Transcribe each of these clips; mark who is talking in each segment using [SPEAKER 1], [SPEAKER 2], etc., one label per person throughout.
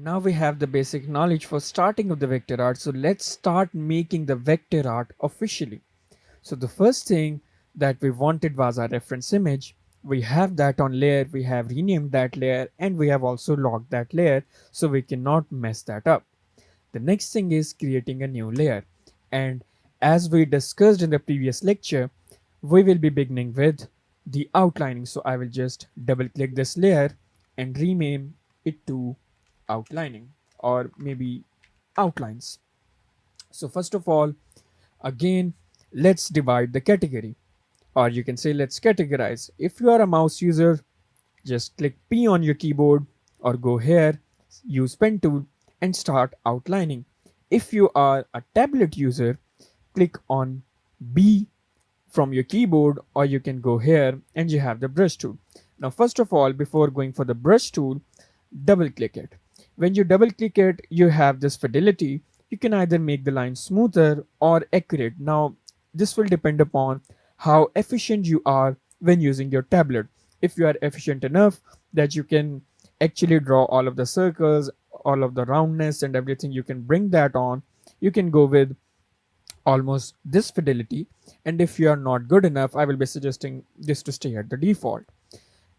[SPEAKER 1] Now we have the basic knowledge for starting of the vector art. So let's start making the vector art officially. So the first thing that we wanted was our reference image. We have that on layer, we have renamed that layer, and we have also logged that layer so we cannot mess that up. The next thing is creating a new layer. And as we discussed in the previous lecture, we will be beginning with the outlining. So I will just double click this layer and rename it to outlining, or maybe outlines. So first of all, again, let's divide the category, or you can say let's categorize. If you are a mouse user, just click P on your keyboard or go here, use pen tool and start outlining. If you are a tablet user, click on B from your keyboard, or you can go here and you have the brush tool. Now first of all, before going for the brush tool, double click it. When you double click it, you have this fidelity. You can either make the line smoother or accurate. Now this will depend upon how efficient you are when using your tablet. If you are efficient enough that you can actually draw all of the circles, all of the roundness and everything, you can bring that on. You can go with almost this fidelity, and if you are not good enough, I will be suggesting this to stay at the default.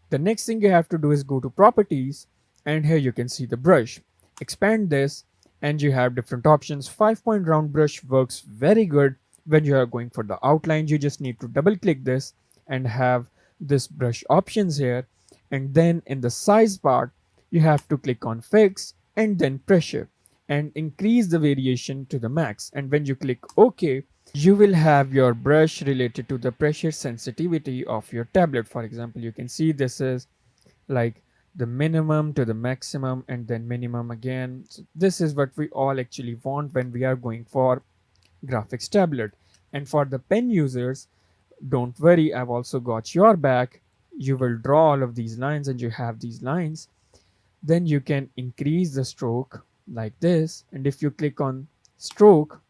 [SPEAKER 1] The next thing you have to do is go to properties, and here you can see the brush. Expand this and you have different options. 5-point round brush works very good when you are going for the outline. You just need to double click this and have this brush options here, and then in the size part you have to click on fix and then pressure and increase the variation to the max. And when you click OK, you will have your brush related to the pressure sensitivity of your tablet. For example, you can see this is like the minimum to the maximum and then minimum again. So this is what we all actually want when we are going for graphics tablet. And for the pen users, don't worry, I've also got your back. You will draw all of these lines and you have these lines. Then you can increase the stroke like this, and if you click on stroke,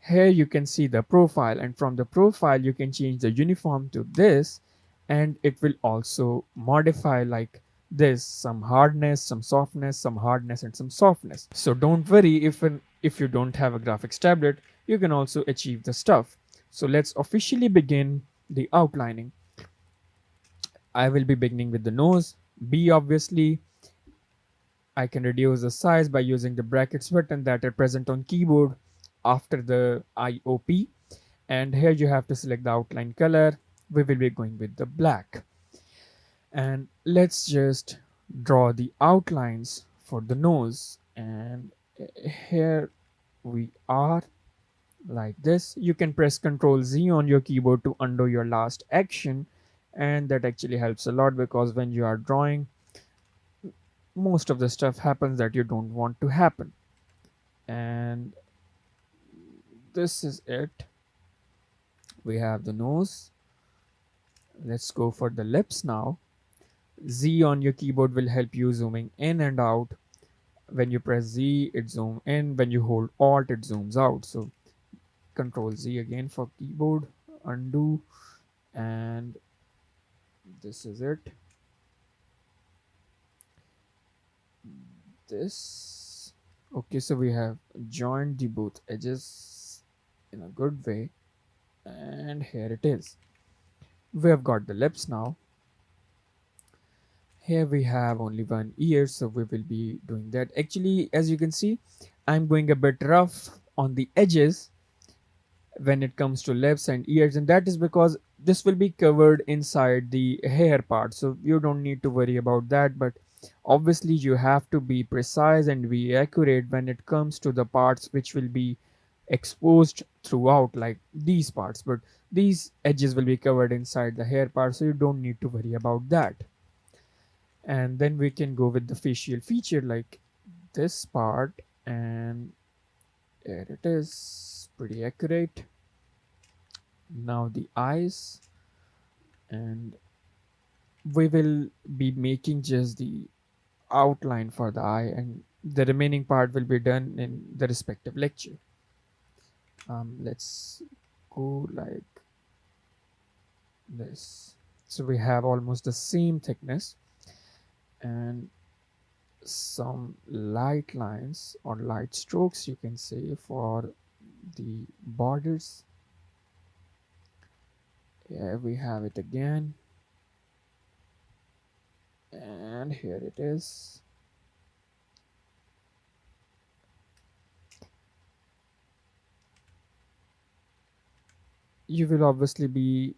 [SPEAKER 1] here you can see the profile, and from the profile you can change the uniform to this, and it will also modify like this, some hardness, some softness, some hardness and some softness. So don't worry, if you don't have a graphics tablet, you can also achieve the stuff. So let's officially begin the outlining. I will be beginning with the nose. B, obviously I can reduce the size by using the brackets button that are present on keyboard after the IOP. And here you have to select the outline color. We will be going with the black. And let's just draw the outlines for the nose. And here we are, like this. You can press Ctrl Z on your keyboard to undo your last action. And that actually helps a lot, because when you are drawing, most of the stuff happens that you don't want to happen. And this is it. We have the nose. Let's go for the lips now. Z on your keyboard will help you zooming in and out. When you press Z, it zooms in. When you hold Alt, it zooms out. So Control Z again for keyboard, undo, and this is it. This. Okay, so we have joined the both edges in a good way, and here it is. We have got the lips now. Here we have only one ear, so we will be doing that. Actually, as you can see, I'm going a bit rough on the edges when it comes to lips and ears, and that is because this will be covered inside the hair part, so you don't need to worry about that. But obviously you have to be precise and be accurate when it comes to the parts which will be exposed throughout, like these parts. But these edges will be covered inside the hair part, so you don't need to worry about that. And then we can go with the facial feature, like this part, and there it is, pretty accurate. Now the eyes, and we will be making just the outline for the eye, and the remaining part will be done in the respective lecture. Let's go like this. So we have almost the same thickness, and some light lines or light strokes, you can say, for the borders. Here we have it again, and here it is. You will obviously be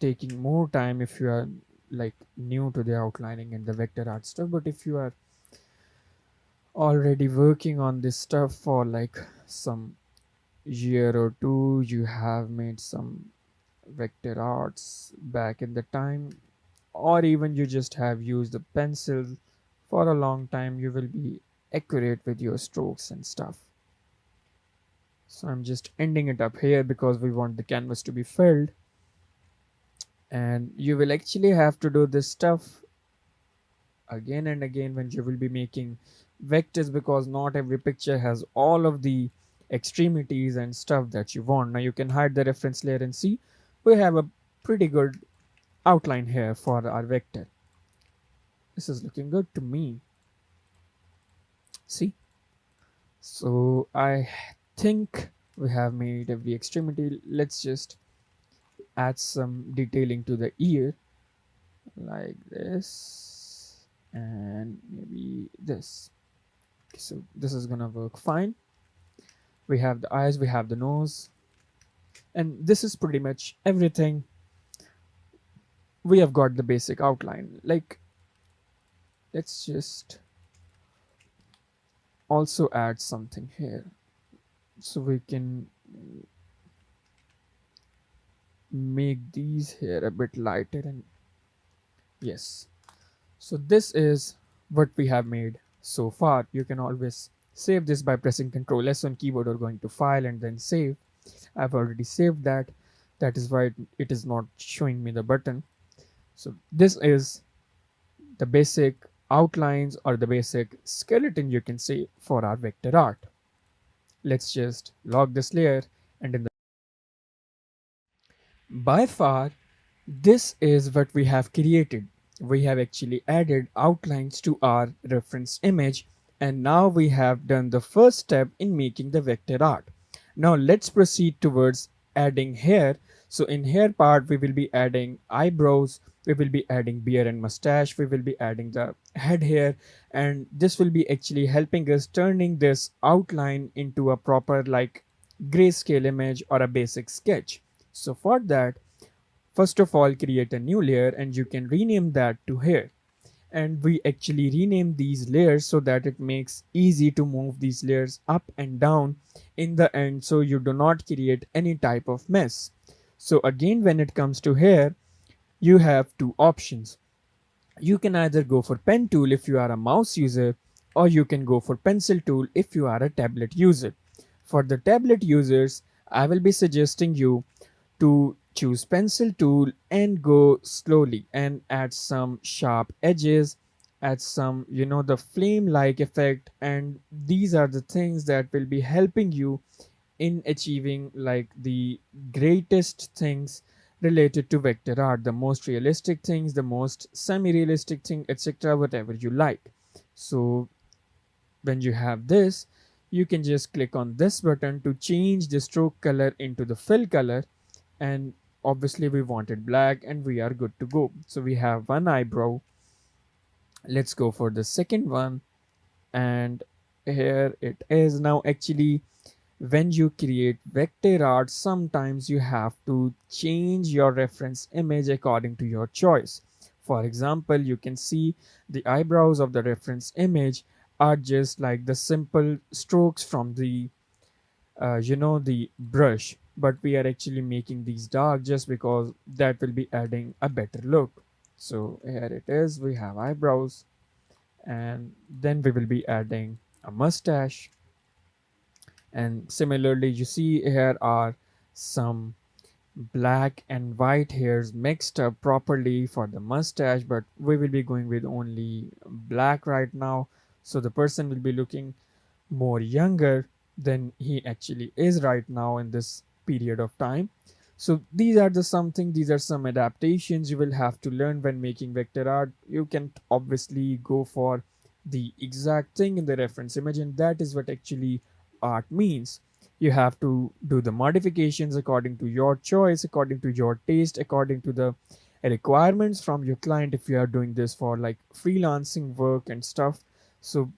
[SPEAKER 1] taking more time if you are like new to the outlining and the vector art stuff, but if you are already working on this stuff for like some year or two, you have made some vector arts back in the time, or even you just have used a pencil for a long time, you will be accurate with your strokes and stuff. So I'm just ending it up here because we want the canvas to be filled, and you will actually have to do this stuff again and again when you will be making vectors, because not every picture has all of the extremities and stuff that you want. Now you can hide the reference layer and see we have a pretty good outline here for our vector. This is looking good to me. See, so I think we have made every extremity. Let's just add some detailing to the ear like this, and maybe this. So this is gonna work fine. We have the eyes, we have the nose, and this is pretty much everything. We have got the basic outline. Like, let's just also add something here so we can make these here a bit lighter. And yes, so this is what we have made so far. You can always save this by pressing Ctrl S on keyboard or going to file and then save. I've already saved that. That is why it is not showing me the button. So this is the basic outlines or the basic skeleton, you can say, for our vector art. Let's just lock this layer, and in the by far this is what we have created. We have actually added outlines to our reference image, and now we have done the first step in making the vector art. Now let's proceed towards adding hair. So in hair part we will be adding eyebrows, we will be adding beard and mustache, we will be adding the head hair, and this will be actually helping us turning this outline into a proper like grayscale image or a basic sketch. So for that, first of all, create a new layer and you can rename that to hair. And we actually rename these layers so that it makes easy to move these layers up and down in the end, so you do not create any type of mess. So again, when it comes to hair, you have two options. You can either go for pen tool if you are a mouse user, or you can go for pencil tool if you are a tablet user. For the tablet users, I will be suggesting you to choose pencil tool and go slowly and add some sharp edges, add some, the flame like effect, and these are the things that will be helping you in achieving like the greatest things related to vector art, the most realistic things, the most semi-realistic thing, etc., whatever you like. So when you have this, you can just click on this button to change the stroke color into the fill color, and obviously we want it black and we are good to go. So we have one eyebrow. Let's go for the second one, and here it is. Now actually, when you create vector art, sometimes you have to change your reference image according to your choice. For example, you can see the eyebrows of the reference image are just like the simple strokes from the the brush, but we are actually making these dark just because that will be adding a better look. So here it is, we have eyebrows, and then we will be adding a mustache, and similarly you see here are some black and white hairs mixed up properly for the mustache, but we will be going with only black right now, so the person will be looking more younger than he actually is right now in this period of time. So these are some adaptations you will have to learn when making vector art. You can obviously go for the exact thing in the reference image, and that is what actually art means. You have to do the modifications according to your choice, according to your taste, according to the requirements from your client if you are doing this for like freelancing work and stuff. So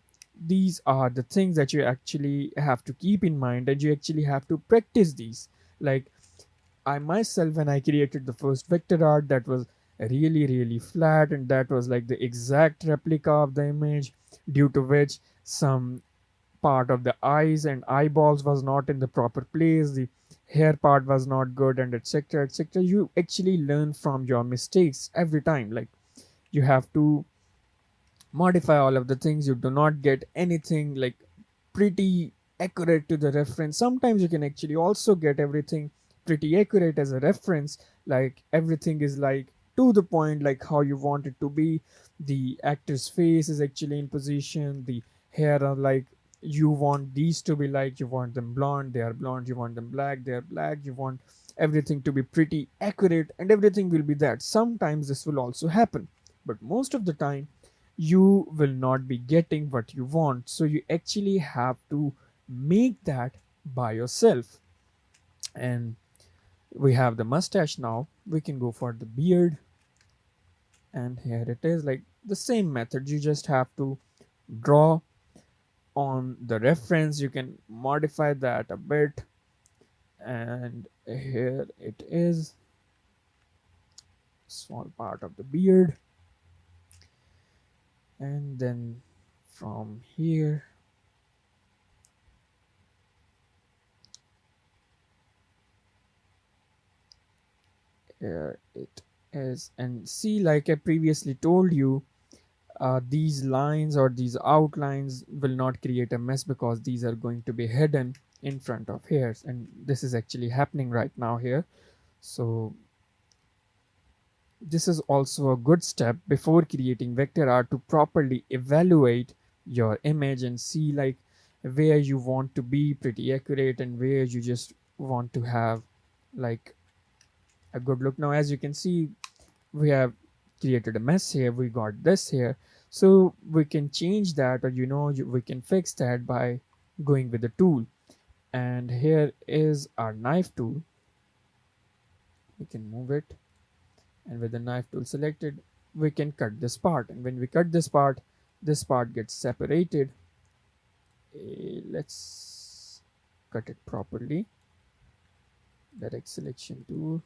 [SPEAKER 1] these are the things that you actually have to keep in mind, and you actually have to practice these. Like I myself, when I created the first vector art, that was really, really flat, and that was like the exact replica of the image, due to which some part of the eyes and eyeballs was not in the proper place, the hair part was not good, and etc. etc. You actually learn from your mistakes every time. Like you have to modify all of the things. You do not get anything like pretty accurate to the reference. Sometimes you can actually also get everything pretty accurate as a reference, like everything is like to the point, like how you want it to be. The actor's face is actually in position, the hair are like you want these to be, like you want them blonde, they are blonde, you want them black, they are black, you want everything to be pretty accurate, and everything will be that. Sometimes this will also happen, but most of the time you will not be getting what you want. So you actually have to make that by yourself. And we have the mustache now. We can go for the beard. And here it is, like the same method. You just have to draw on the reference. You can modify that a bit. And here it is, small part of the beard. And then from here, here it is. And see, like I previously told you, these lines or these outlines will not create a mess because these are going to be hidden in front of hairs, and this is actually happening right now here. So this is also a good step before creating vector art, to properly evaluate your image and see like where you want to be pretty accurate and where you just want to have like a good look. Now as you can see, we have created a mess here, we got this here. So we can change that, or we can fix that by going with the tool. And here is our knife tool. We can move it, and with the knife tool selected, we can cut this part. And when we cut this part gets separated. Let's cut it properly. Direct selection tool,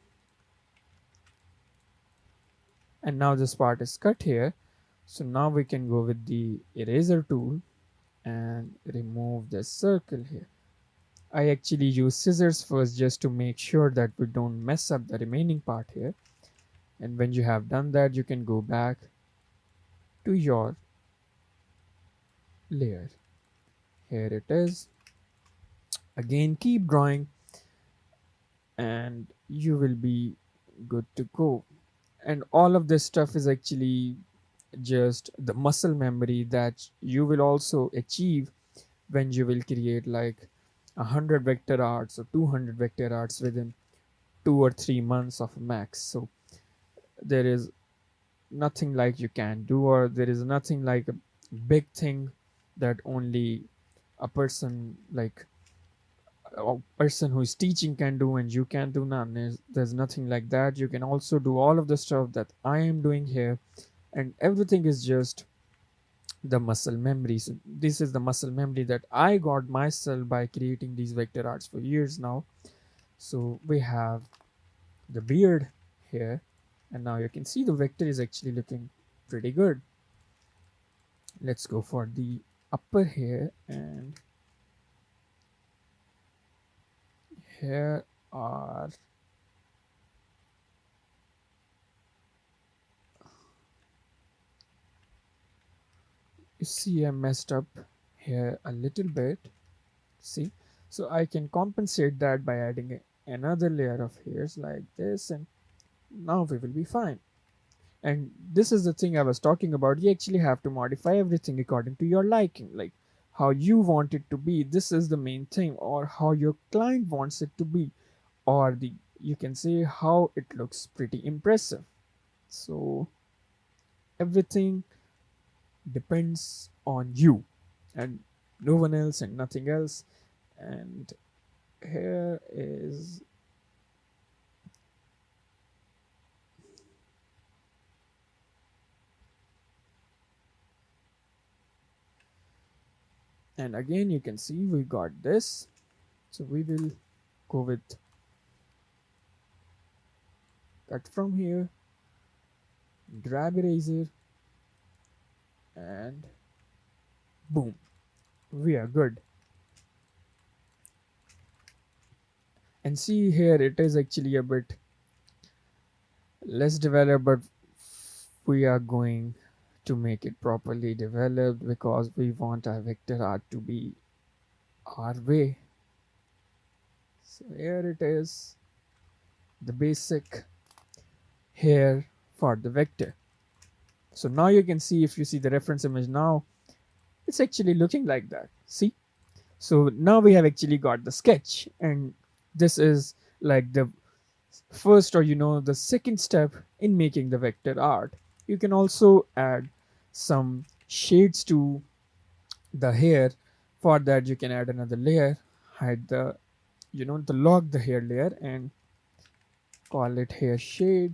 [SPEAKER 1] and now this part is cut here. So now we can go with the eraser tool and remove the circle here. I actually use scissors first just to make sure that we don't mess up the remaining part here. And when you have done that, you can go back to your layer. Here it is. Again, keep drawing and you will be good to go. And all of this stuff is actually just the muscle memory that you will also achieve when you will create like 100 vector arts or 200 vector arts within 2 or 3 months of max. So there is nothing like you can do, or there is nothing like a big thing that only a person like a person who is teaching can do and you can do. None. There's nothing like that. You can also do all of the stuff that I am doing here, and everything is just the muscle memory. So this is the muscle memory that I got myself by creating these vector arts for years now. So we have the beard here, and now you can see the vector is actually looking pretty good. Let's go for the upper here, and here are you see I messed up here a little bit. See, so I can compensate that by adding another layer of hairs like this, and now we will be fine. And this is the thing I was talking about. You actually have to modify everything according to your liking, like how you want it to be. This is the main thing, or how your client wants it to be, or the you can say how it looks pretty impressive. So everything depends on you and no one else and nothing else. And here is, and again you can see we got this. So we will go with cut from here, grab eraser, and boom, we are good. And see here it is actually a bit less developed, but we are going to make it properly developed because we want our vector art to be our way. So here it is, the basic here for the vector. So now you can see, if you see the reference image now, it's actually looking like that. See? So now we have actually got the sketch, and this is like the first, or the second step in making the vector art. You can also add some shades to the hair. For that you can add another layer, hide the the lock the hair layer and call it hair shade.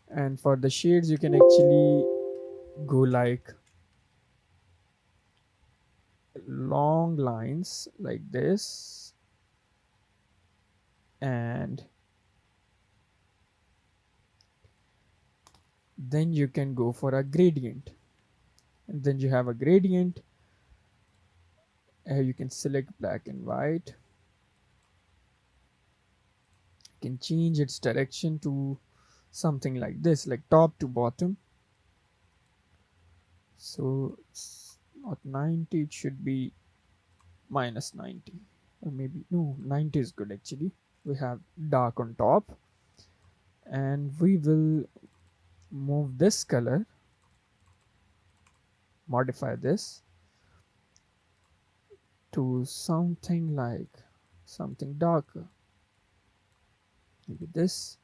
[SPEAKER 1] And for the shades you can actually go like long lines like this, and then you can go for a gradient. And then you have a gradient. You can select black and white. You can change its direction to something like this, like top to bottom. So it's not 90, it should be minus 90, or maybe no, 90 is good actually. We have dark on top, and we will move this color, modify this to something like something darker, maybe this.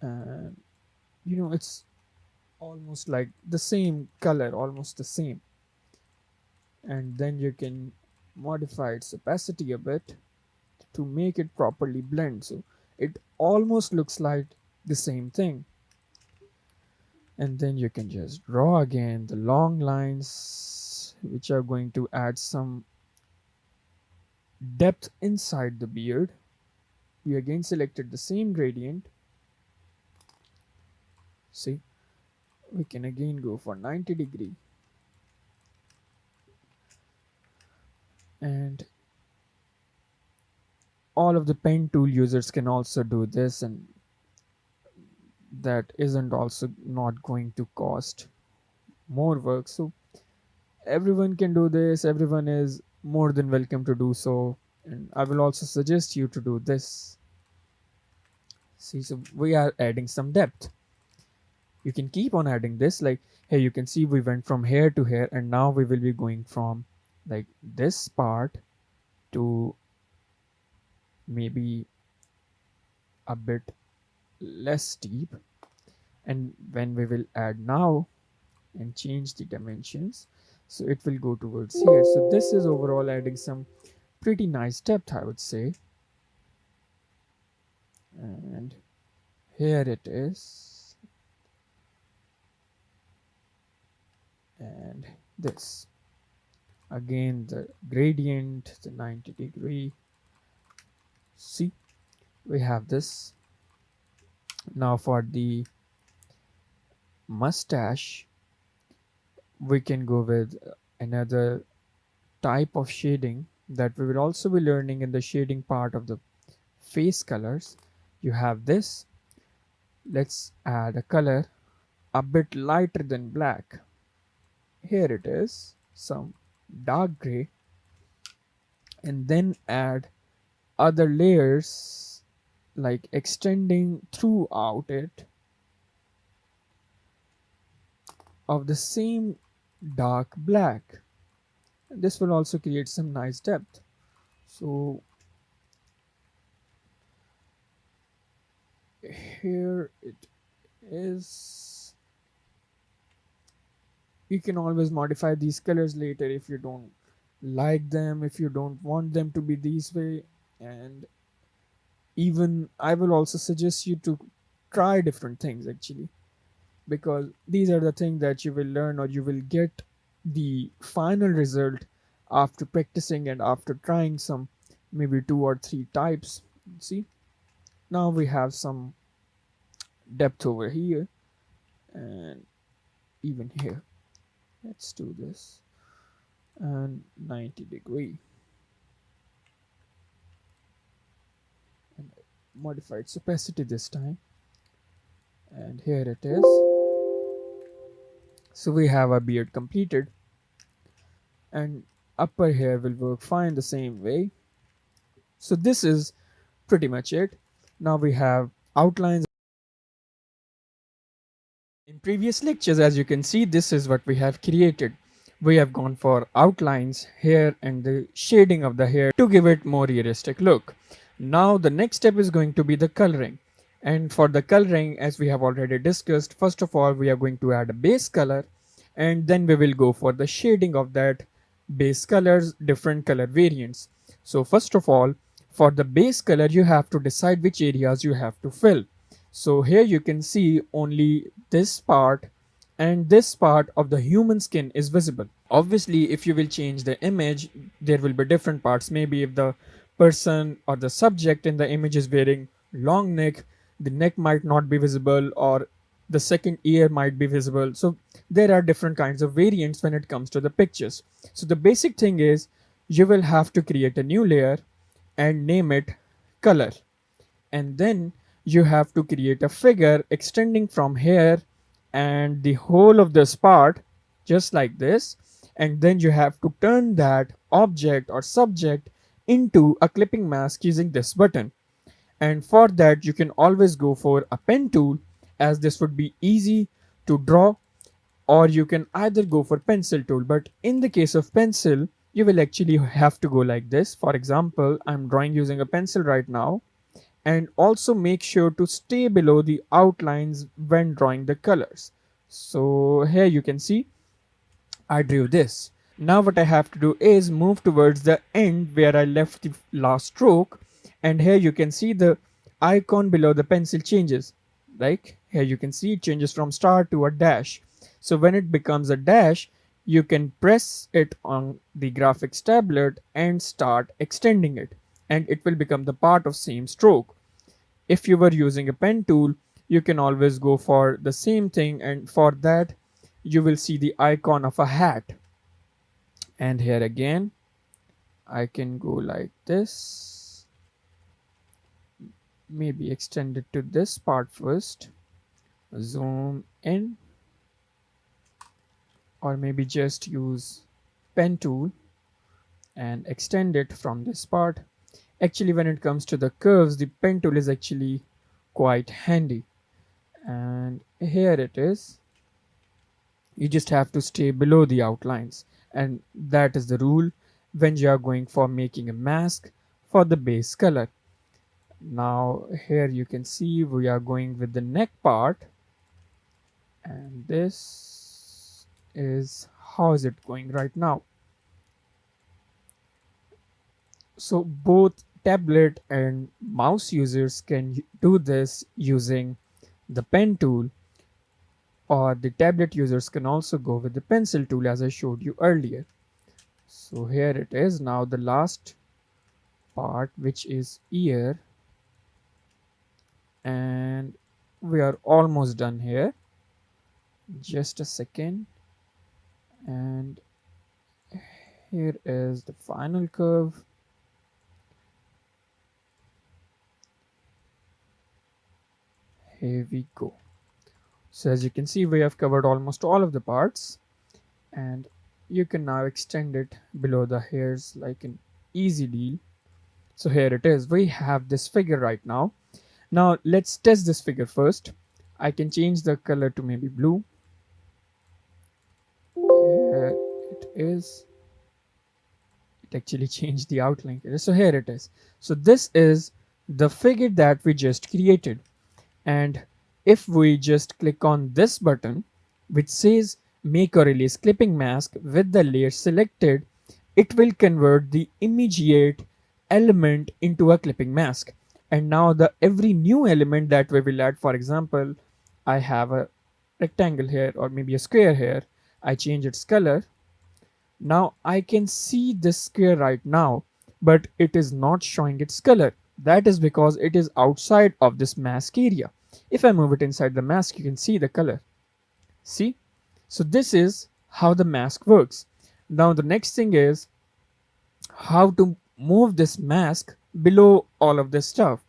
[SPEAKER 1] And it's almost like the same color, almost the same. And then you can modify its opacity a bit to make it properly blend, so it almost looks like the same thing. And then you can just draw again the long lines which are going to add some depth inside the beard. We again selected the same gradient. See, we can again go for 90-degree, and all of the pen tool users can also do this, and that isn't also not going to cost more work. So everyone can do this, everyone is more than welcome to do so, and I will also suggest you to do this. See, so we are adding some depth. You can keep on adding this, like here you can see we went from here to here, and now we will be going from like this part to maybe a bit less deep. And when we will add now and change the dimensions, so it will go towards here. So this is overall adding some pretty nice depth, I would say. And here it is, and this again the gradient, the 90-degree. See, we have this. Now for the mustache we can go with another type of shading that we will also be learning in the shading part of the face colors. You have this. Let's add a color a bit lighter than black. Here it is, some dark gray, and then add other layers like extending throughout it of the same dark black. This will also create some nice depth. So here it is. You can always modify these colors later if you don't like them, if you don't want them to be this way. And even I will also suggest you to try different things actually, because these are the things that you will learn or you will get the final result after practicing and after trying some maybe two or three types. See, now we have some depth over here and even here. Let's do this and 90-degree and modify its opacity this time, and here it is. So we have our beard completed, and upper hair will work fine the same way. So this is pretty much it. Now we have outlines. In previous lectures, as you can see, this is what we have created. We have gone for outlines, hair, and the shading of the hair to give it more realistic look. Now the next step is going to be the coloring. And for the coloring, as we have already discussed, first of all, we are going to add a base color, and then we will go for the shading of that base colors, different color variants. So first of all, for the base color, you have to decide which areas you have to fill. So here you can see only this part and this part of the human skin is visible. Obviously, if you will change the image, there will be different parts. Maybe if the person or the subject in the image is wearing long neck, the neck might not be visible, or the second ear might be visible. So there are different kinds of variants when it comes to the pictures. So the basic thing is you will have to create a new layer and name it color, and then you have to create a figure extending from here and the whole of this part just like this, and then you have to turn that object or subject into a clipping mask using this button. And for that you can always go for a pen tool, as this would be easy to draw, or you can either go for pencil tool. But in the case of pencil, you will actually have to go like this. For example, I'm drawing using a pencil right now, and also make sure to stay below the outlines when drawing the colors. So here you can see I drew this. Now what I have to do is move towards the end where I left the last stroke, and here you can see the icon below the pencil changes. Like here you can see it changes from star to a dash. So when it becomes a dash, you can press it on the graphics tablet and start extending it, and it will become the part of same stroke. If you were using a pen tool, you can always go for the same thing, and for that you will see the icon of a hat. And here again I can go like this, maybe extend it to this part first, zoom in, or maybe just use pen tool and extend it from this part. Actually, when it comes to the curves, the pen tool is actually quite handy. And here it is. You just have to stay below the outlines, and that is the rule when you are going for making a mask for the base color. Now here you can see we are going with the neck part, and this is how is it going right now. So both tablet and mouse users can do this using the pen tool, or the tablet users can also go with the pencil tool as I showed you earlier. So here it is. Now the last part, which is ear, and we are almost done here. Just a second, and here is the final curve. Here we go. So as you can see, we have covered almost all of the parts, and you can now extend it below the hairs like an easy deal. So here it is. We have this figure right now. Now let's test this figure first. I can change the color to maybe blue. Here it is. It actually changed the outline. So here it is. So this is the figure that we just created. And if we just click on this button, which says make or release clipping mask with the layer selected, it will convert the immediate element into a clipping mask. And now the every new element that we will add, for example, I have a rectangle here or maybe a square here, I change its color. Now I can see this square right now, but it is not showing its color. That is because it is outside of this mask area. If I move it inside the mask, you can see the color. See? So this is how the mask works. Now the next thing is how to move this mask below all of this stuff.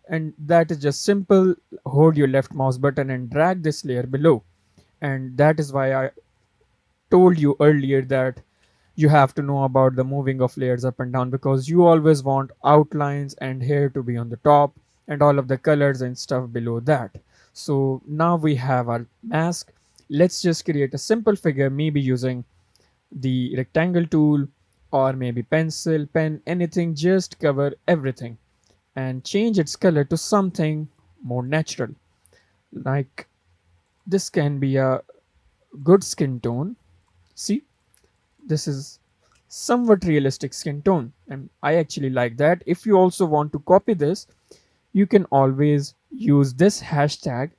[SPEAKER 1] And that is just simple. Hold your left mouse button and drag this layer below. And that is why I told you earlier that you have to know about the moving of layers up and down, because you always want outlines and hair to be on the top and all of the colors and stuff below that. So now we have our mask. Let's just create a simple figure, maybe using the rectangle tool or maybe pencil, pen, anything, just cover everything and change its color to something more natural. Like this can be a good skin tone. See, this is somewhat realistic skin tone and I actually like that. If you also want to copy this, you can always use this hashtag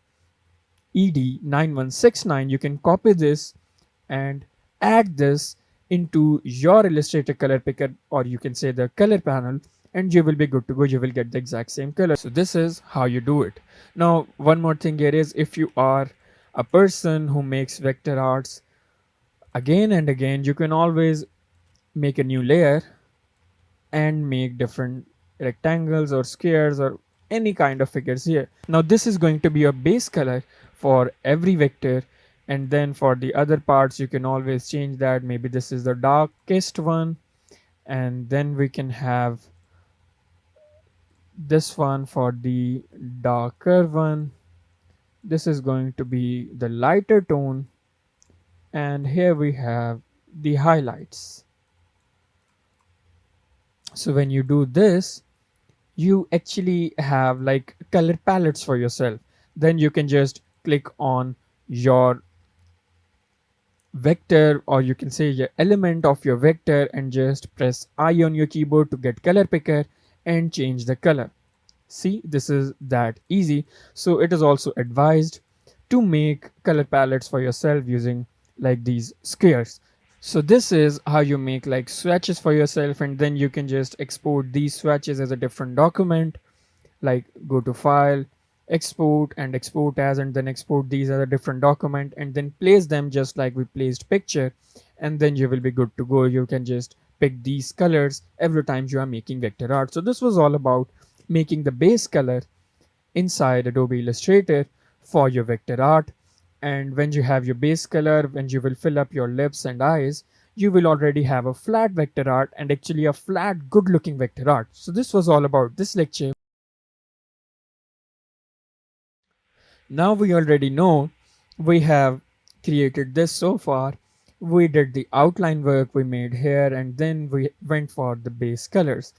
[SPEAKER 1] ed9169. You can copy this and add this into your Illustrator color picker, or you can say the color panel, and you will be good to go. You will get the exact same color. So this is how you do it. Now one more thing here is, if you are a person who makes vector arts again and again, you can always make a new layer and make different rectangles or squares or any kind of figures here. Now this is going to be your base color for every vector, and then for the other parts you can always change that. Maybe this is the darkest one, and then we can have this one for the darker one. This is going to be the lighter tone, and here we have the highlights. So when you do this, you actually have like color palettes for yourself. Then you can just click on your vector, or you can say your element of your vector, and just press I on your keyboard to get color picker and change the color. See, this is that easy. So it is also advised to make color palettes for yourself using like these squares. So this is how you make like swatches for yourself, and then you can just export these swatches as a different document. Like go to file, export, and export as, and then export these as a different document, and then place them just like we placed picture, and then you will be good to go. You can just pick these colors every time you are making vector art. So this was all about making the base color inside Adobe Illustrator for your vector art. And when you have your base color, when you will fill up your lips and eyes, you will already have a flat vector art, and actually a flat good looking vector art. So this was all about this lecture. Now we already know we have created this so far. We did the outline work we made here, and then we went for the base colors.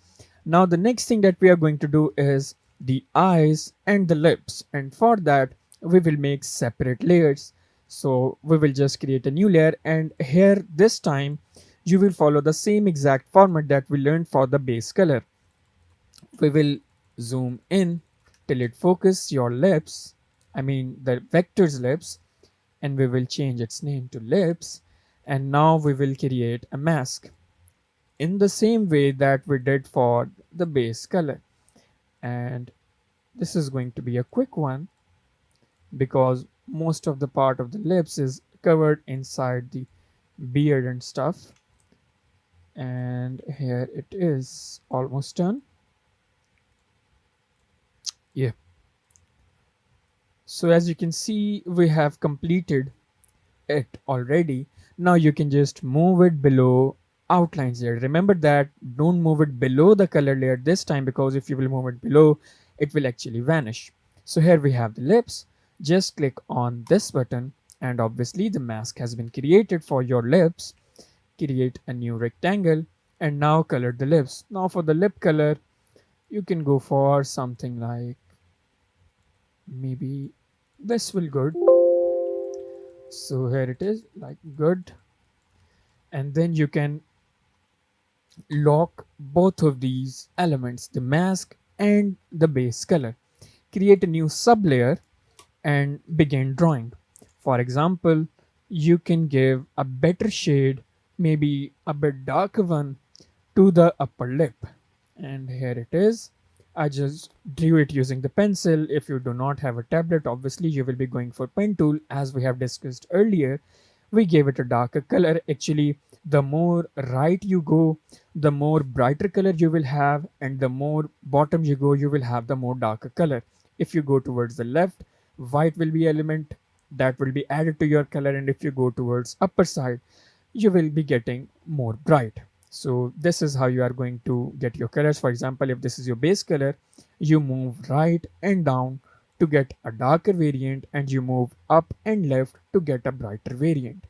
[SPEAKER 1] Now the next thing that we are going to do is the eyes and the lips, and for that we will make separate layers. So we will just create a new layer, and here this time you will follow the same exact format that we learned for the base color. We will zoom in till it focus your lips, I mean the vector's lips, and we will change its name to lips. And now we will create a mask in the same way that we did for the base color. And this is going to be a quick one because most of the part of the lips is covered inside the beard and stuff. And here it is, almost done. Yeah. So as you can see, we have completed it already. Now you can just move it below outlines layer. Remember that don't move it below the color layer this time, because if you will move it below, it will actually vanish. So here we have the lips. Just click on this button, and obviously the mask has been created for your lips. Create a new rectangle and now color the lips. Now for the lip color, you can go for something like maybe this will good. So here it is, like good. And then you can lock both of these elements, the mask and the base color. Create a new sublayer and begin drawing. For example, you can give a better shade, maybe a bit darker one, to the upper lip. And here it is. I just drew it using the pencil. If you do not have a tablet, obviously you will be going for pen tool. As we have discussed earlier, we gave it a darker color. Actually, the more right you go, the more brighter color you will have, and the more bottom you go, you will have the more darker color. If you go towards the left, white will be element that will be added to your color, and if you go towards upper side, you will be getting more bright. So this is how you are going to get your colors. For example, if this is your base color, you move right and down to get a darker variant, and you move up and left to get a brighter variant.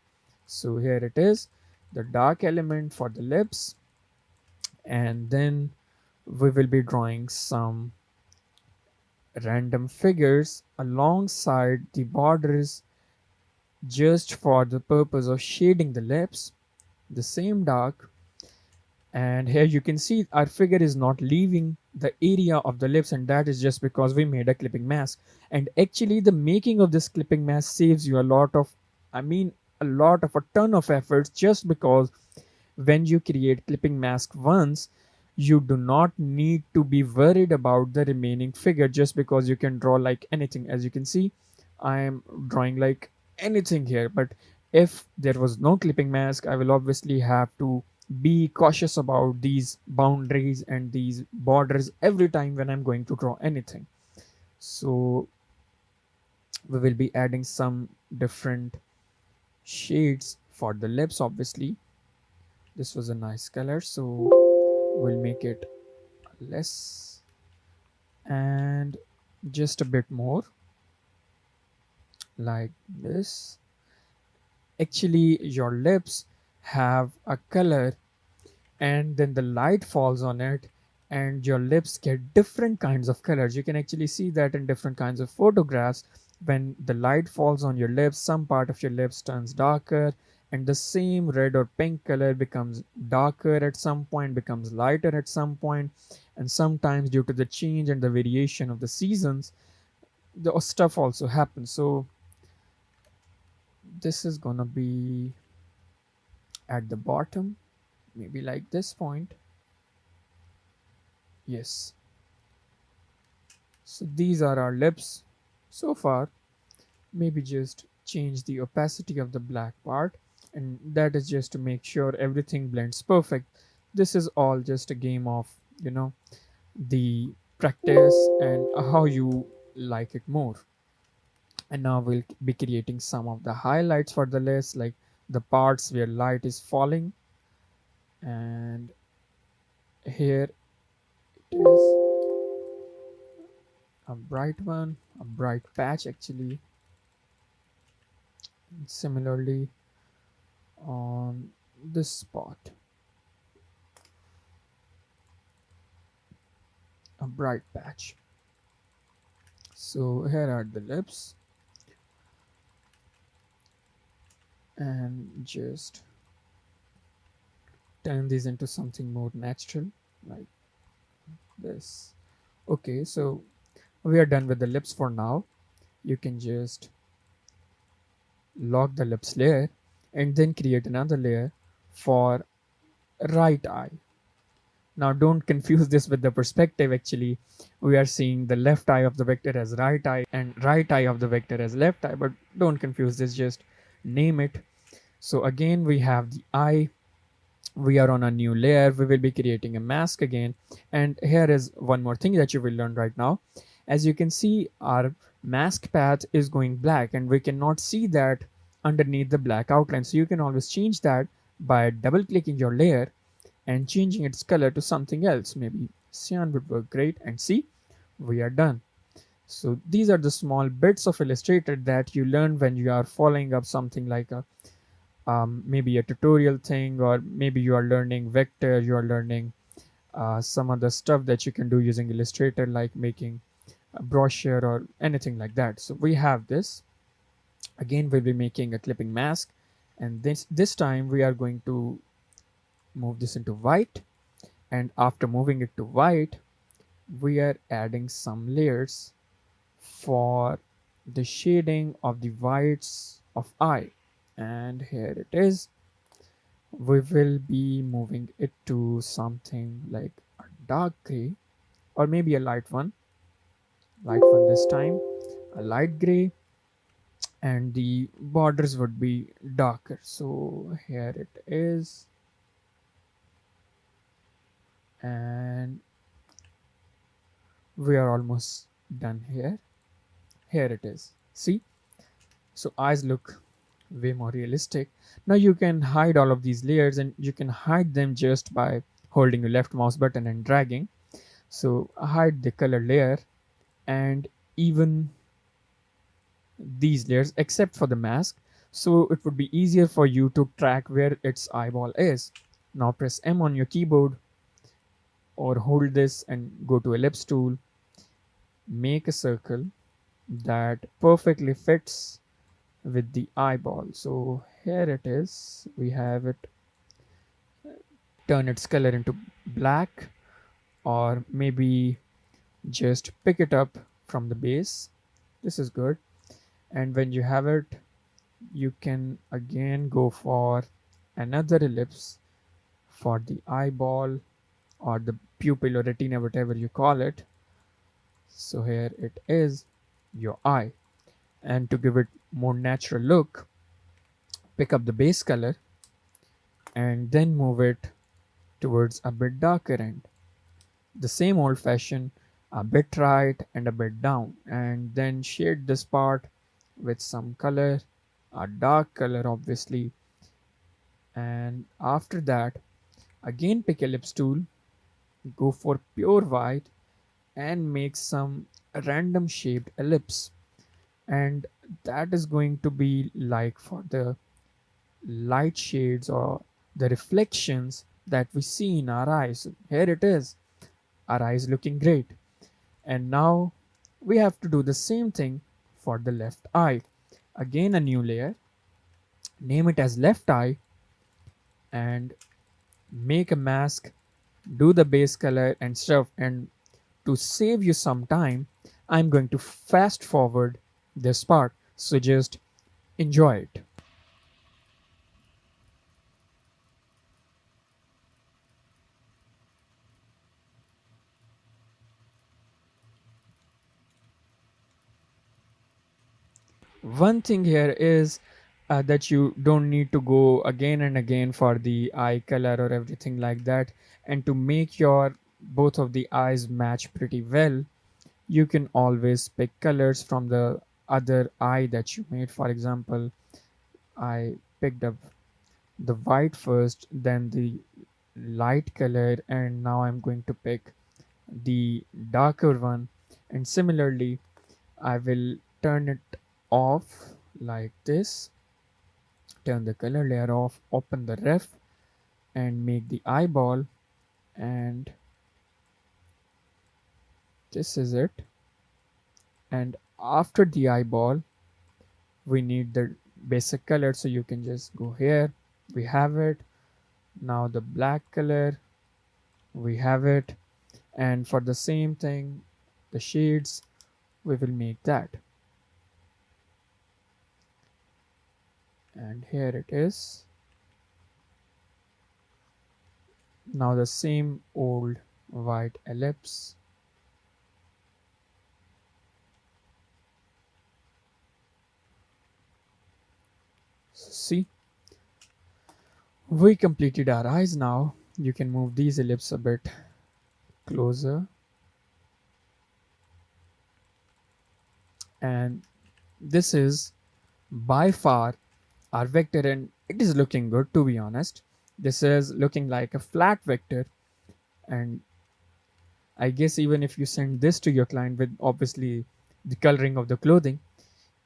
[SPEAKER 1] So here it is, the dark element for the lips, and then we will be drawing some random figures alongside the borders just for the purpose of shading the lips, the same dark. And here you can see our figure is not leaving the area of the lips, and that is just because we made a clipping mask. And actually the making of this clipping mask saves you a lot of, I mean, a ton of efforts, just because when you create clipping mask once, you do not need to be worried about the remaining figure, just because you can draw like anything. As you can see, I am drawing like anything here, but if there was no clipping mask, I will obviously have to be cautious about these boundaries and these borders every time when I'm going to draw anything. So we will be adding some different shades for the lips. Obviously this was a nice color, so we'll make it less and just a bit more like this. Actually your lips have a color, and then the light falls on it, and your lips get different kinds of colors. You can actually see that in different kinds of photographs. When the light falls on your lips, some part of your lips turns darker, and the same red or pink color becomes darker at some point, becomes lighter at some point, and sometimes due to the change and the variation of the seasons, the stuff also happens. So this is gonna be at the bottom, maybe like this point. Yes. So these are our lips so far. Maybe just change the opacity of the black part, and that is just to make sure everything blends perfect. This is all just a game of, you know, the practice and how you like it more. And now we'll be creating some of the highlights for the list, like the parts where light is falling. And here it is, a bright one, a bright patch actually. Similarly on this spot, a bright patch. So here are the lips, and just turn these into something more natural like this. Okay, so we are done with the lips for now. You can just lock the lips layer and then create another layer for right eye. Now don't confuse this with the perspective. Actually, we are seeing the left eye of the vector as right eye and right eye of the vector as left eye, but don't confuse this, just name it. So again, we have the eye. We are on a new layer. We will be creating a mask again. And here is one more thing that you will learn right now. As you can see, our mask path is going black, and we cannot see that underneath the black outline. So you can always change that by double clicking your layer and changing its color to something else. Maybe cyan would work great. And see, we are done. So these are the small bits of Illustrator that you learn when you are following up something like a maybe a tutorial thing, or maybe you are learning vector, you are learning some other stuff that you can do using Illustrator, like making a brochure or anything like that. So we have this. Again, we'll be making a clipping mask, and this time we are going to move this into white. And after moving it to white, we are adding some layers for the shading of the whites of eye. And here it is. We will be moving it to something like a dark gray, or maybe a light one this time, a light gray, and the borders would be darker. So here it is, and we are almost done here. Here it is. See? So eyes look way more realistic. Now you can hide all of these layers, and you can hide them just by holding your left mouse button and dragging. So hide the color layer and even these layers except for the mask, so it would be easier for you to track where its eyeball is. Now press M on your keyboard or hold this and go to ellipse tool. Make a circle that perfectly fits with the eyeball. So here it is. We have it. Turn its color into black, or maybe just pick it up from the base. This is good. And when you have it, you can again go for another ellipse for the eyeball or the pupil or retina, whatever you call it. So here it is, your eye. And to give it more natural look, pick up the base color and then move it towards a bit darker end. The same old fashioned, a bit right and a bit down, and then shade this part with some color, a dark color obviously. And after that, again pick ellipse tool, go for pure white and make some random shaped ellipse. And that is going to be like for the light shades or the reflections that we see in our eyes. Here it is, our eyes looking great. And now we have to do the same thing for the left eye. Again, a new layer, name it as left eye, and make a mask, do the base color and stuff. And to save you some time, I'm going to fast forward this part, so just enjoy it. One thing here is that you don't need to go again and again for the eye color or everything like that. And to make your both of the eyes match pretty well, you can always pick colors from the other eye that you made. For example, I picked up the white first, then the light color, and now I'm going to pick the darker one. And similarly, I will turn it off like this, turn the color layer off, open the ref and make the eyeball, and this is it. And after the eyeball, we need the basic color, so you can just go here, we have it. Now the black color, we have it. And for the same thing, the shades, we will make that. And here it is. Now the same old white ellipse. See, we completed our eyes. Now you can move these ellipses a bit closer, and this is by far our vector, and it is looking good, to be honest. This is looking like a flat vector, and I guess even if you send this to your client with obviously the coloring of the clothing,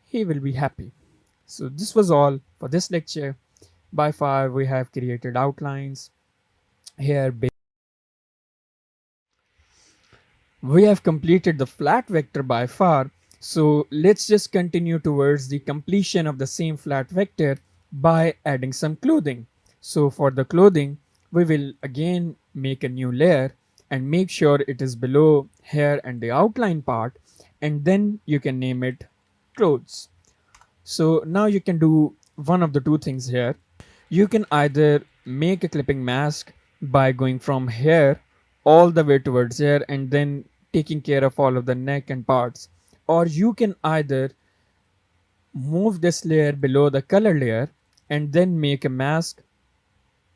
[SPEAKER 1] he will be happy. So this was all for this lecture. By far we have created outlines here. We have completed the flat vector by far, So let's just continue towards the completion of the same flat vector by adding some clothing. So for the clothing, we will again make a new layer and make sure it is below hair and the outline part, and then you can name it clothes. So now you can do one of the two things here. You can either make a clipping mask by going from here all the way towards here and then taking care of all of the neck and parts, or you can either move this layer below the color layer and then make a mask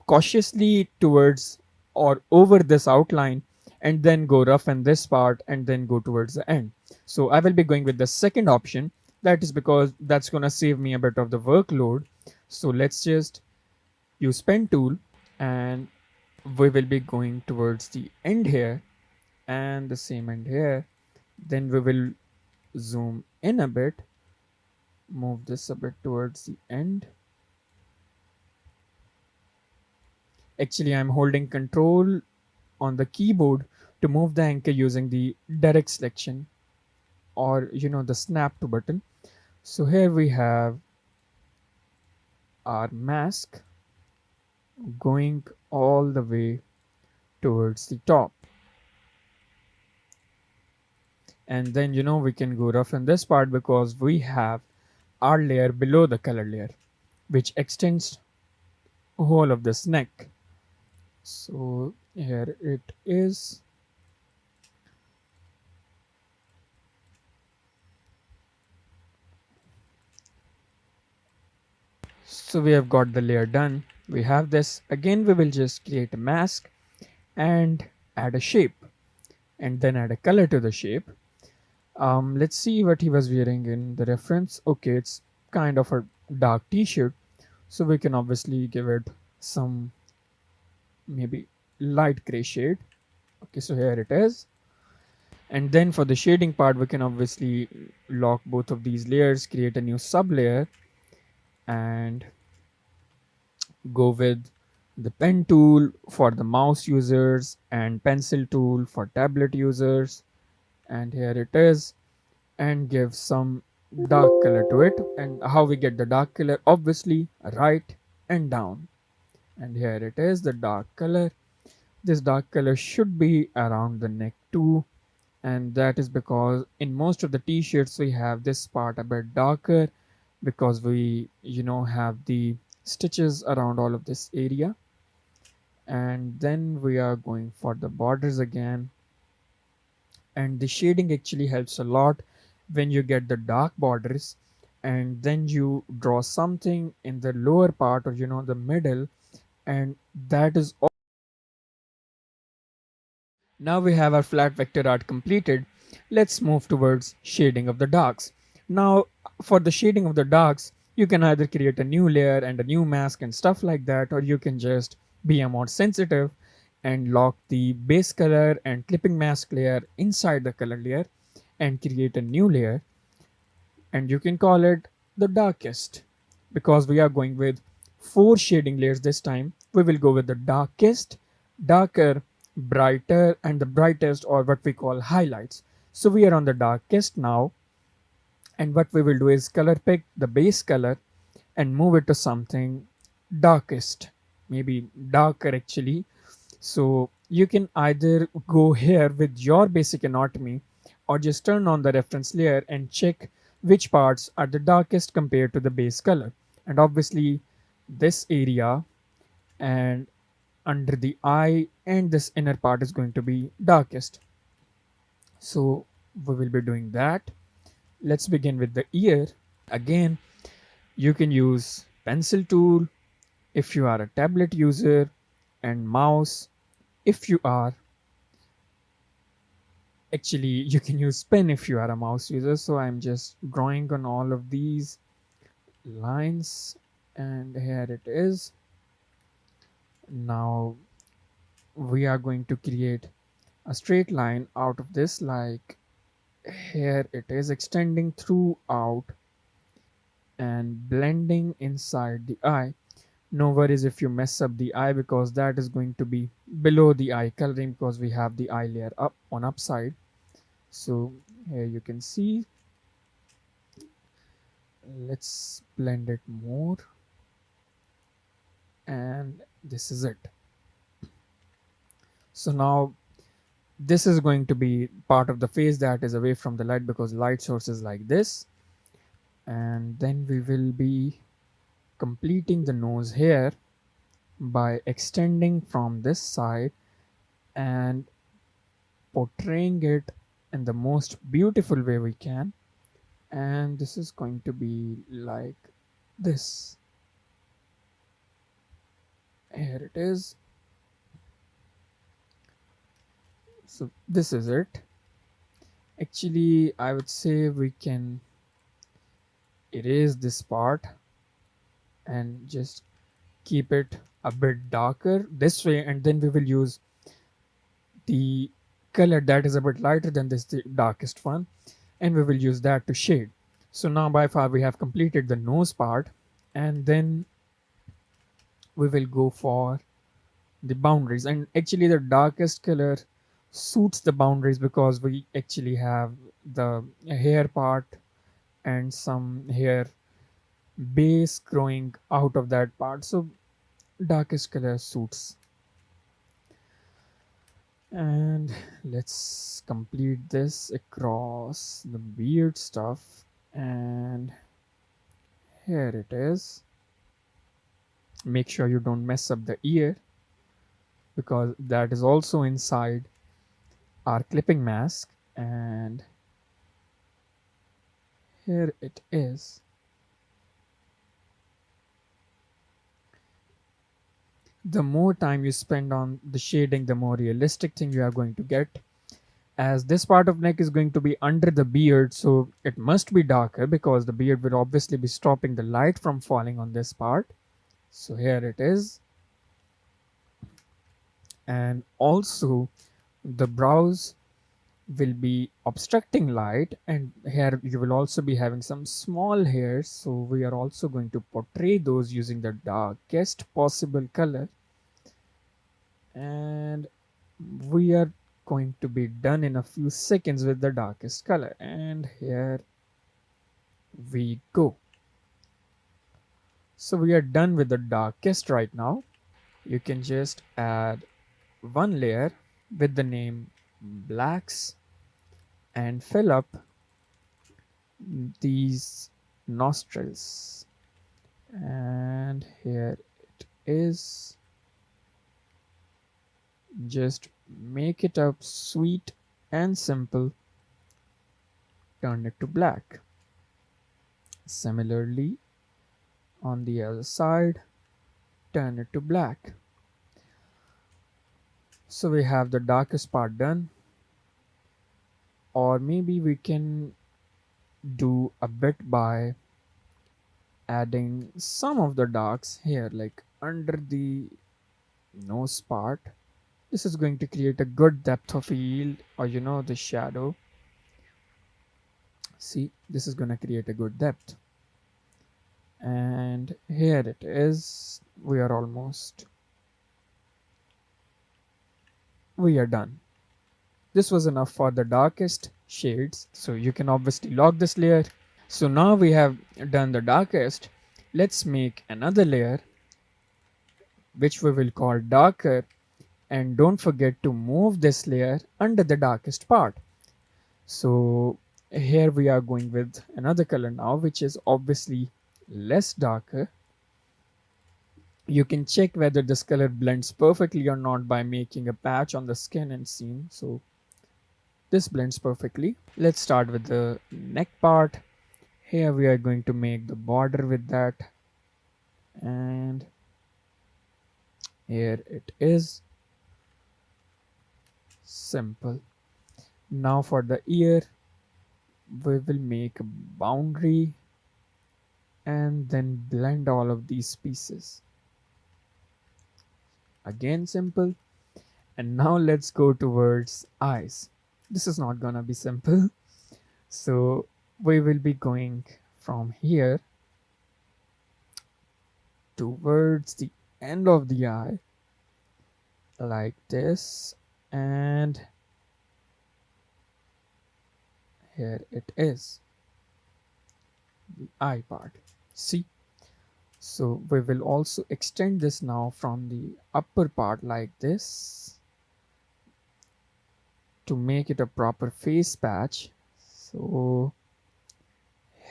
[SPEAKER 1] cautiously towards or over this outline and then go roughen this part and then go towards the end. So I will be going with the second option. That is because that's going to save me a bit of the workload. So let's just use pen tool, and we will be going towards the end here and the same end here. Then we will zoom in a bit, move this a bit towards the end. Actually, I'm holding control on the keyboard to move the anchor using the direct selection, or the snap to button. So here we have our mask going all the way towards the top, and then we can go rough in this part because we have our layer below the color layer which extends whole of this neck. So here it is. So we have got the layer done. We have this. Again, we will just create a mask and add a shape and then add a color to the shape. Let's see what he was wearing in the reference. Okay, it's kind of a dark t-shirt. So we can obviously give it some maybe light gray shade. Okay, so here it is. And then for the shading part, we can obviously lock both of these layers, create a new sub layer, and go with the pen tool for the mouse users and pencil tool for tablet users. And here it is, and give some dark color to it. And how we get the dark color? Obviously right and down. And here it is, the dark color. This dark color should be around the neck too, and that is because in most of the t-shirts we have this part a bit darker because we have the stitches around all of this area. And then we are going for the borders again, and the shading actually helps a lot when you get the dark borders and then you draw something in the lower part or the middle, and that is all. Now we have our flat vector art completed. Let's move towards shading of the darks. Now for the shading of the darks, you can either create a new layer and a new mask and stuff like that, or you can just be a more sensitive and lock the base color and clipping mask layer inside the color layer and create a new layer, and you can call it the darkest. Because we are going with 4 shading layers this time, we will go with the darkest, darker, brighter, and the brightest, or what we call highlights. So we are on the darkest now, and what we will do is color pick the base color and move it to something darkest, maybe darker actually. So you can either go here with your basic anatomy or just turn on the reference layer and check which parts are the darkest compared to the base color. And obviously this area and under the eye and this inner part is going to be darkest. So we will be doing that. Let's begin with the ear. Again, you can use pencil tool if you are a tablet user, and mouse if you are. Actually, you can use pen if you are a mouse user. So I'm just drawing on all of these lines, and here it is. Now we are going to create a straight line out of this, like here it is, extending throughout and blending inside the eye. No worries if you mess up the eye, because that is going to be below the eye coloring because we have the eye layer up on upside. So here you can see. Let's blend it more, and this is it. So now this is going to be part of the face that is away from the light because light source is like this. And then we will be completing the nose here by extending from this side and portraying it in the most beautiful way we can. And this is going to be like this. Here it is. So this is it. Actually, I would say we can erase this part and just keep it a bit darker this way, and then we will use the color that is a bit lighter than this, the darkest one, and we will use that to shade. So now by far we have completed the nose part, and then we will go for the boundaries. And actually the darkest color suits the boundaries because we actually have the hair part and some hair base growing out of that part, so darkest color suits. And let's complete this across the beard stuff, and here it is. Make sure you don't mess up the ear because that is also inside our clipping mask, and here it is. The more time you spend on the shading, the more realistic thing you are going to get. As this part of neck is going to be under the beard, so it must be darker because the beard will obviously be stopping the light from falling on this part. So here it is. And also the brows will be obstructing light, and here you will also be having some small hairs, so we are also going to portray those using the darkest possible color. And we are going to be done in a few seconds with the darkest color, and here we go. So we are done with the darkest right now. You can just add one layer with the name blacks and fill up these nostrils, and here it is. Just make it up sweet and simple. Turn it to black. Similarly, on the other side, turn it to black. So we have the darkest part done. Or maybe we can do a bit by adding some of the darks here, like under the nose part. This is going to create a good depth of field, or the shadow. See, this is going to create a good depth. And here it is. We are done. This was enough for the darkest shades, so you can obviously lock this layer. So now we have done the darkest. Let's make another layer which we will call darker, and don't forget to move this layer under the darkest part. So here we are going with another color now, which is obviously less darker. You can check whether this color blends perfectly or not by making a patch on the skin and seeing. So this blends perfectly. Let's start with the neck part. Here we are going to make the border with that, and here it is. Simple. Now for the ear, we will make a boundary and then blend all of these pieces. Again simple. And now let's go towards eyes. This is not gonna be simple. So we will be going from here towards the end of the eye like this, and here it is. the eye part. See, so we will also extend this now from the upper part like this to make it a proper face patch. So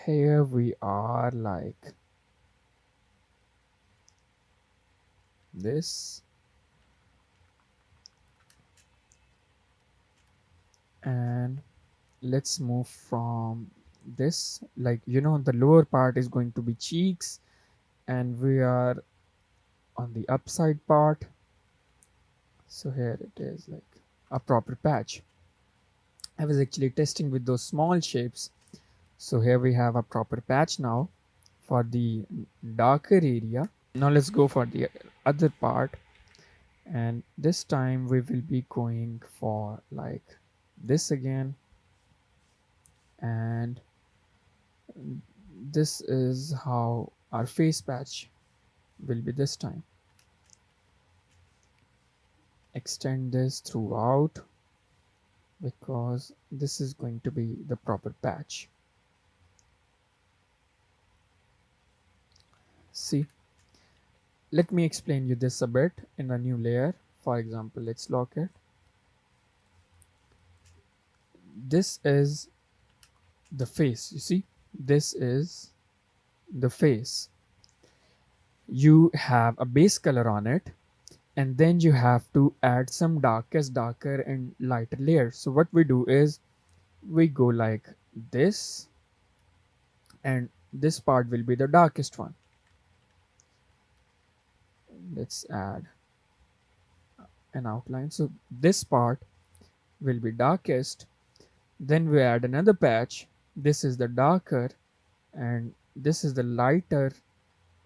[SPEAKER 1] here we are like this, and let's move from this, like the lower part is going to be cheeks, and we are on the upside part. So here it is like a proper patch. I was actually testing with those small shapes. So here we have a proper patch now for the darker area. Now let's go for the other part, and this time we will be going for like this again, and this is how our face patch will be this time. Extend this throughout because this is going to be the proper patch. See, let me explain you this a bit in a new layer. For example, let's lock it. This is the face. You see, this is the face. You have a base color on it, and then you have to add some darker and lighter layers. So what we do is we go like this, and this part will be the darkest one. Let's add an outline. So this part will be darkest, then we add another patch. This is the darker, and this is the lighter,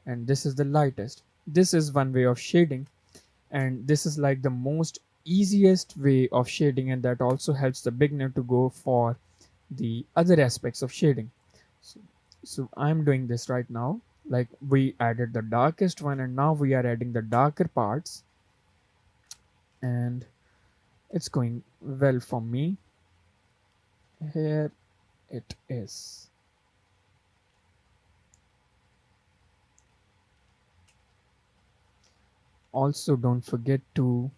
[SPEAKER 1] and this is the lightest. This is one way of shading, and this is like the most easiest way of shading, and that also helps the beginner to go for the other aspects of shading. So I'm doing this right now, like we added the darkest one, and now we are adding the darker parts, and it's going well for me. Here it is. Also, don't forget to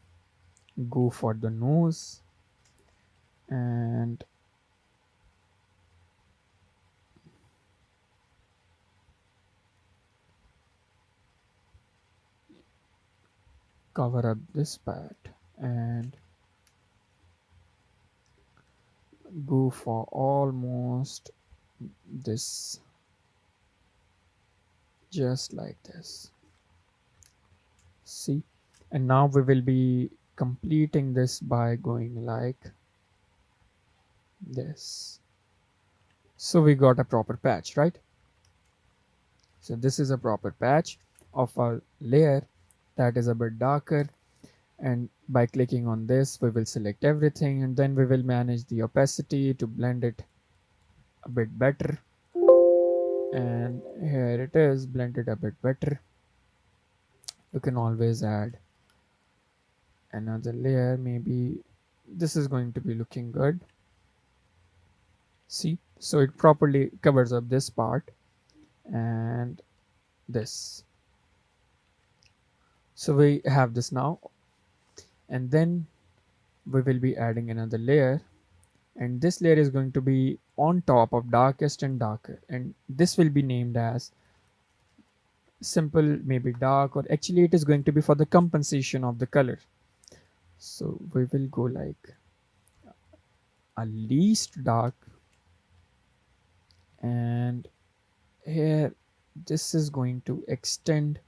[SPEAKER 1] go for the nose, and cover up this part, and go for almost this, just like this. See, and now we will be completing this by going like this. So we got a proper patch, right? So this is a proper patch of our layer that is a bit darker, and by clicking on this we will select everything, and then we will manage the opacity to blend it a bit better, and here it is blended a bit better. You can always add another layer. Maybe this is going to be looking good. See, so it properly covers up this part and this. So we have this now, and then we will be adding another layer, and this layer is going to be on top of darkest and darker, and this will be named as simple, maybe dark, or actually it is going to be for the compensation of the color. So we will go like a least dark, and here this is going to extend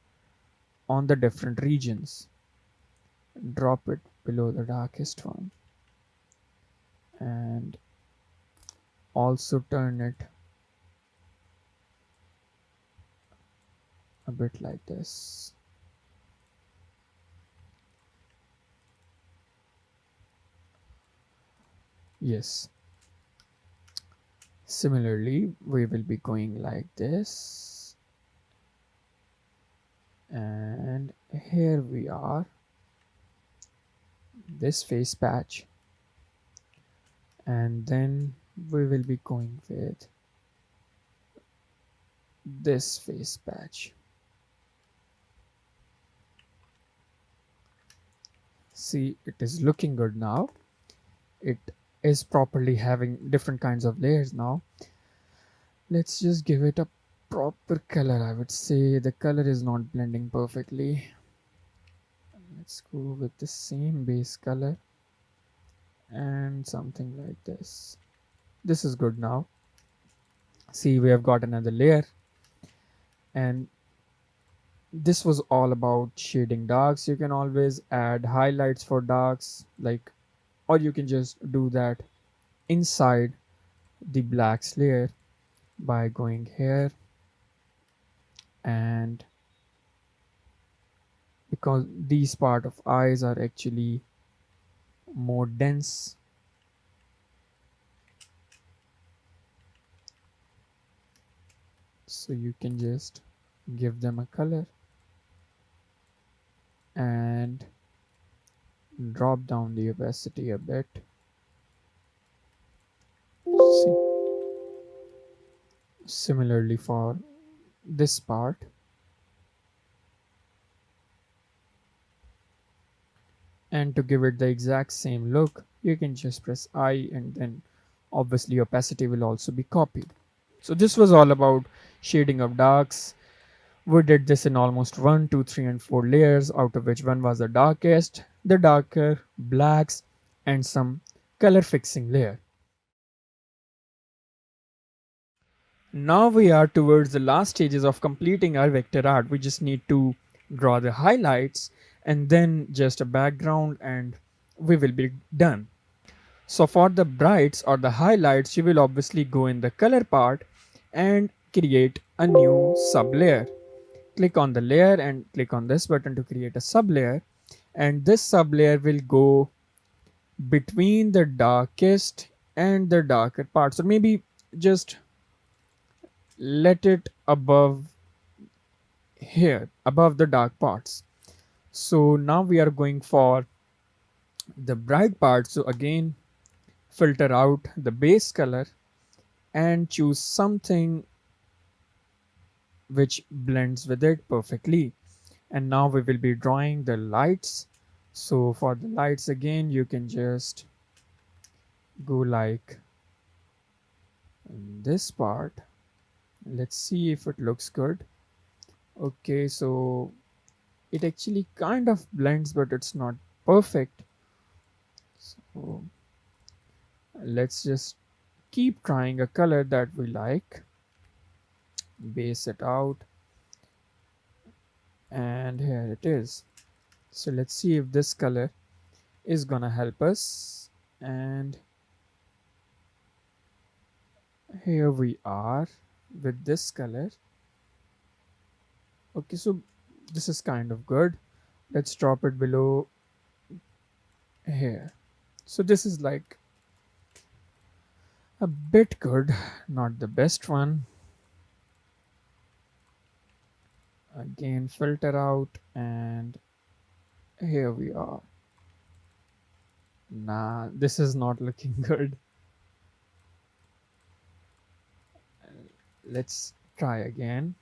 [SPEAKER 1] on the different regions. Drop it below the darkest one, and also turn it a bit like this. Yes. Similarly, we will be going like this, and here we are, this face patch, and then we will be going with this face patch. See, it is looking good now. It is properly having different kinds of layers now. Let's just give it a proper color. I would say the color is not blending perfectly. Let's go with the same base color and something like this. This is good now. See, we have got another layer, and this was all about shading darks. You can always add highlights for darks, like, or you can just do that inside the blacks layer by going here, and because these part of eyes are actually more dense, so you can just give them a color and drop down the opacity a bit. See, similarly for this part, and to give it the exact same look, you can just press I, and then obviously opacity will also be copied. So this was all about shading of darks. We did this in almost 1, 2, 3, and 4 layers, out of which one was the darkest, the darker, blacks, and some color fixing layer. Now we are towards the last stages of completing our vector art. We just need to draw the highlights and then just a background, and we will be done. So for the brights or the highlights, you will obviously go in the color part and create a new sub layer. Click on the layer and click on this button to create a sub layer, and this sub layer will go between the darkest and the darker parts, or maybe just let it above here, above the dark parts. So now we are going for the bright part. So again, filter out the base color and choose something which blends with it perfectly. And now we will be drawing the lights. So for the lights, again, you can just go like this part. Let's see if it looks good. Okay, so it actually kind of blends, but it's not perfect. So let's just keep trying a color that we like, base it out, and here it is. So let's see if this color is gonna help us, and here we are with this color. Okay, so this is kind of good. Let's drop it below here. So this is like a bit good, not the best one. Again, filter out, and here we are. Nah, this is not looking good. Let's try again.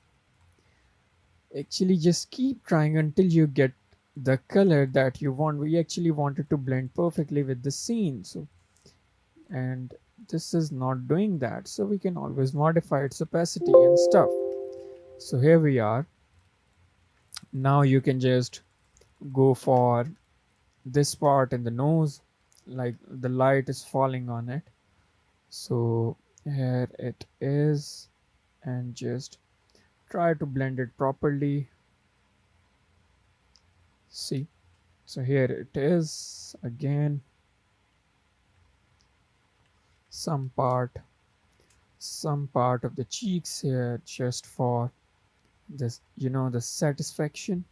[SPEAKER 1] Actually, just keep trying until you get the color that you want. We actually want it to blend perfectly with the scene, so, and this is not doing that, so we can always modify its opacity and stuff. So here we are. Now you can just go for this part in the nose, like the light is falling on it. So here it is, and just try to blend it properly. See, so here it is again. Some part of the cheeks here, just for this, you know, the satisfaction,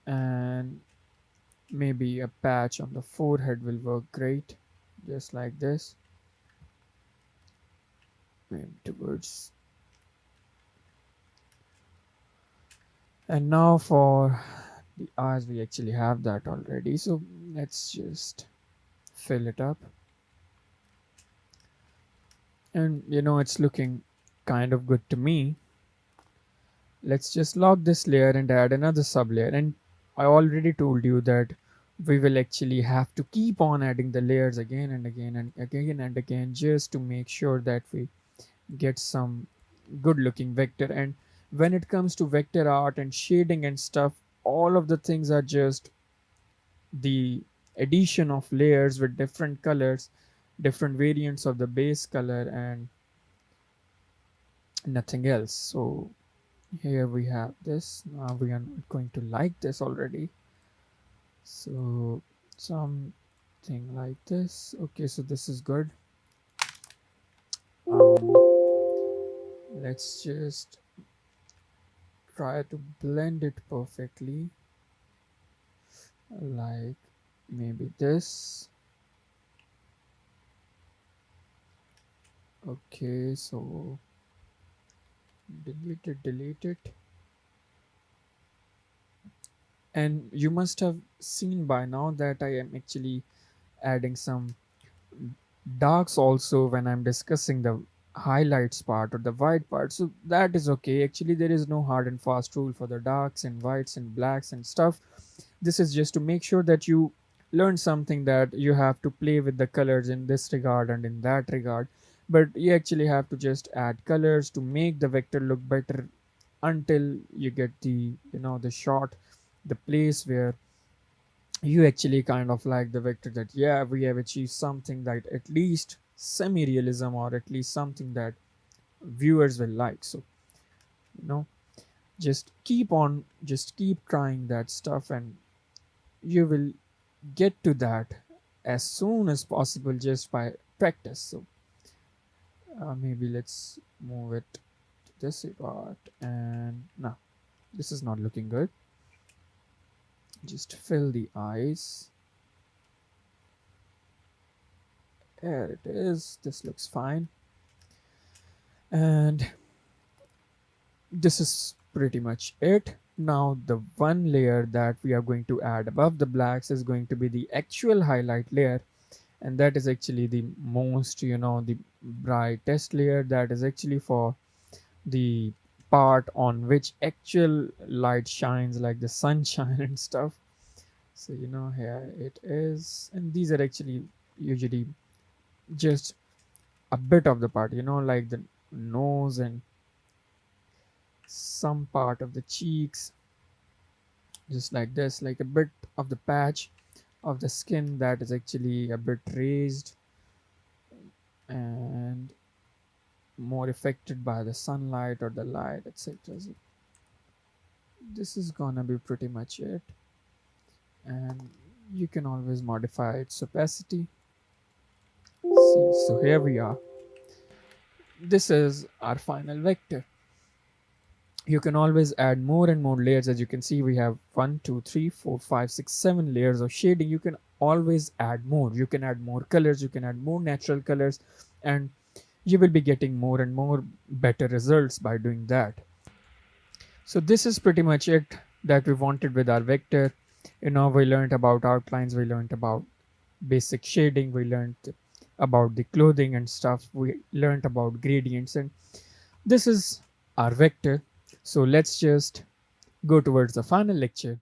[SPEAKER 1] and maybe a patch on the forehead will work great, just like this, maybe towards. And now for the eyes, we actually have that already, so let's just fill it up, and you know, it's looking kind of good to me. Let's just lock this layer and add another sublayer. And I already told you that we will actually have to keep on adding the layers again and again and again and again, just to make sure that we get some good looking vector. And when it comes to vector art and shading and stuff, all of the things are just the addition of layers with different colors, different variants of the base color, and nothing else. So here we have this. Now we are not going to like this already. So something like this. Okay, so this is good. Let's just try to blend it perfectly, like maybe this. Okay, so delete it. And you must have seen by now that I am actually adding some darks also when I'm discussing the highlights part or the white part. So that is okay. Actually, there is no hard and fast rule for the darks and whites and blacks and stuff. This is just to make sure that you learn something, that you have to play with the colors in this regard and in that regard. But you actually have to just add colors to make the vector look better until you get the, the shot, the place where you actually kind of like the vector, that yeah, we have achieved something that at least semi-realism, or at least something that viewers will like. So you know just keep trying that stuff, and you will get to that as soon as possible just by practice. So maybe let's move it to this part, and no, this is not looking good. Just fill the eyes. There it is. This looks fine. And this is pretty much it. Now the one layer that we are going to add above the blacks is going to be the actual highlight layer, and that is actually the most, the brightest layer. That is actually for the part on which actual light shines, like the sunshine and stuff. So here it is, and these are actually usually just a bit of the part, like the nose and some part of the cheeks, just like this, like a bit of the patch of the skin that is actually a bit raised and more affected by the sunlight or the light, etc. So this is gonna be pretty much it, and you can always modify its opacity. See, so here we are. This is our final vector. You can always add more and more layers. As you can see, we have 1 2 3 4 5 6 7 layers of shading. You can always add more. You can add more colors, you can add more natural colors, and you will be getting more and more better results by doing that. So this is pretty much it that we wanted with our vector. We learned about outlines, we learned about basic shading, we learned about the clothing and stuff, we learned about gradients, and this is our vector. So let's just go towards the final lecture.